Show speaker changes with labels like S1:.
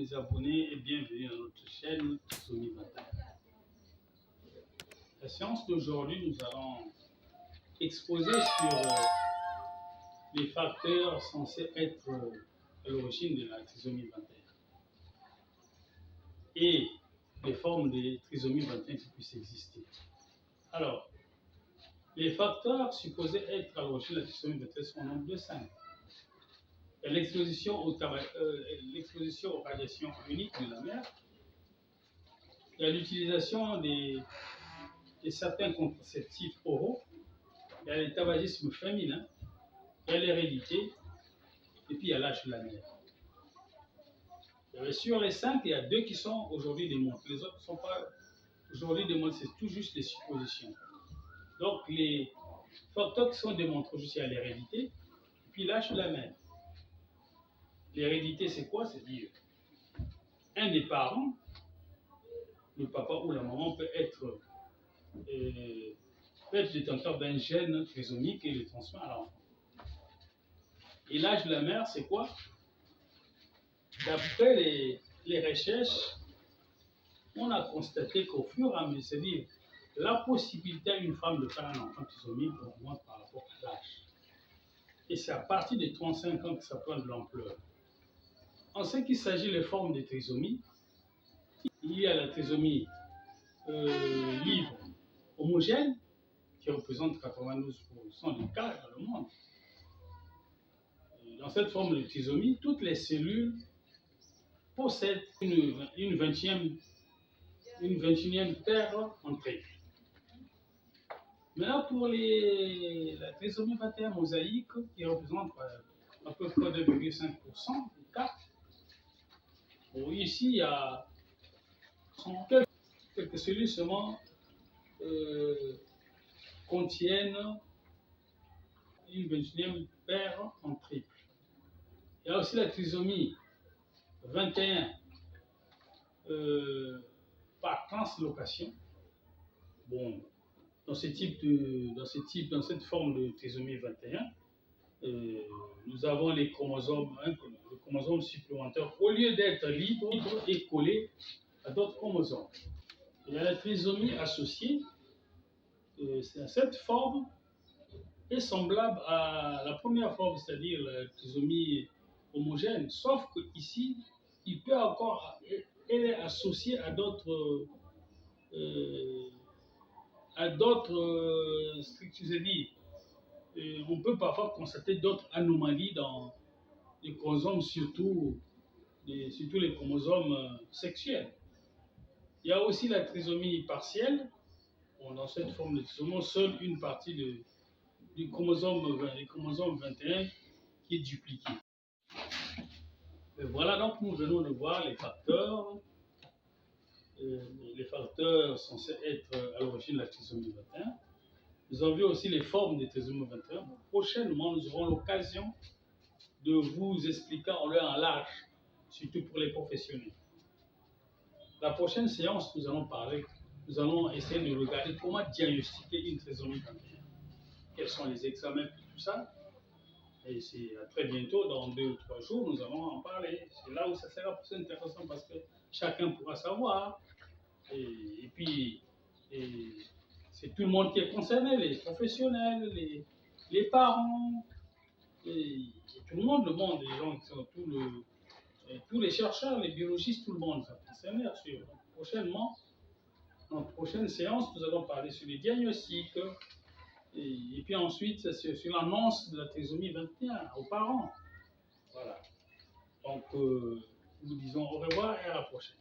S1: mes abonnés et bienvenue dans notre chaîne Trisomie 21. La séance d'aujourd'hui, nous allons exposer sur les facteurs censés être à l'origine de la trisomie 21 et les formes de trisomie 21 qui puissent exister. Alors, les facteurs supposés être à l'origine de la trisomie 21 sont au nombre de 5. L'exposition aux radiations ioniques de la mère, il y a l'utilisation de certains contraceptifs oraux, il y a le tabagisme féminin, il y a l'hérédité, et puis il y a l'âge de la mère. Sur les 5, il y a 2 qui sont aujourd'hui démontrés. Les autres ne sont pas aujourd'hui démontrés, c'est tout juste des suppositions. Donc les facteurs qui sont démontrés aujourd'hui, il y a l'hérédité, et puis l'âge de la mère. L'hérédité, c'est quoi? C'est-à-dire, un des parents, le papa ou la maman, peut être détenteur d'un gène trisomique et le transmet à l'enfant. Et l'âge de la mère, c'est quoi? D'après les recherches, on a constaté qu'au fur et à mesure, c'est-à-dire la possibilité à une femme de faire un enfant trisomique augmente par rapport à l'âge. Et c'est à partir de 35 ans que ça prend de l'ampleur. En ce qui s'agit des formes de trisomie, il y a la trisomie libre homogène, qui représente 92% des cas dans le monde. Dans cette forme de trisomie, toutes les cellules possèdent une 21e paire en triple. Maintenant, pour la trisomie 21 mosaïque, qui représente à peu près 2,5% des cas, bon, ici, il y a quelques cellules seulement contiennent une 21e paire en triple. Il y a aussi la trisomie 21 par translocation. Bon, dans cette forme de trisomie 21, nous avons les chromosomes, le chromosome supplémentaire, au lieu d'être libre et collé à d'autres chromosomes. Il y a la trisomie associée. Cette forme est semblable à la première forme, c'est-à-dire la trisomie homogène, sauf qu'ici, elle est associée à d'autres structures. On peut parfois constater d'autres anomalies dans les chromosomes, surtout les chromosomes sexuels. Il y a aussi la trisomie partielle. Bon, dans cette forme de trisomie, seule une partie du chromosome 21 qui est dupliquée. Et voilà, donc nous venons de voir les facteurs. Les facteurs censés être à l'origine de la trisomie 21. Nous avons vu aussi les formes de trisomie 21. Prochainement, nous aurons l'occasion de vous expliquer en long et en large, surtout pour les professionnels. La prochaine séance, nous allons essayer de regarder comment diagnostiquer une trisomie 21. Quels sont les examens et tout ça. Et c'est à très bientôt, dans 2 ou 3 jours, nous allons en parler. C'est là où ça sera plus intéressant parce que chacun pourra savoir. Et puis, c'est tout le monde qui est concerné, les professionnels, les parents, et tout le monde, les gens qui sont tous les chercheurs, les biologistes, tout le monde est concerné. Prochainement, dans la prochaine séance, nous allons parler sur les diagnostics. Et puis ensuite, c'est sur l'annonce de la trisomie 21 aux parents. Voilà. Donc, nous disons au revoir et à la prochaine.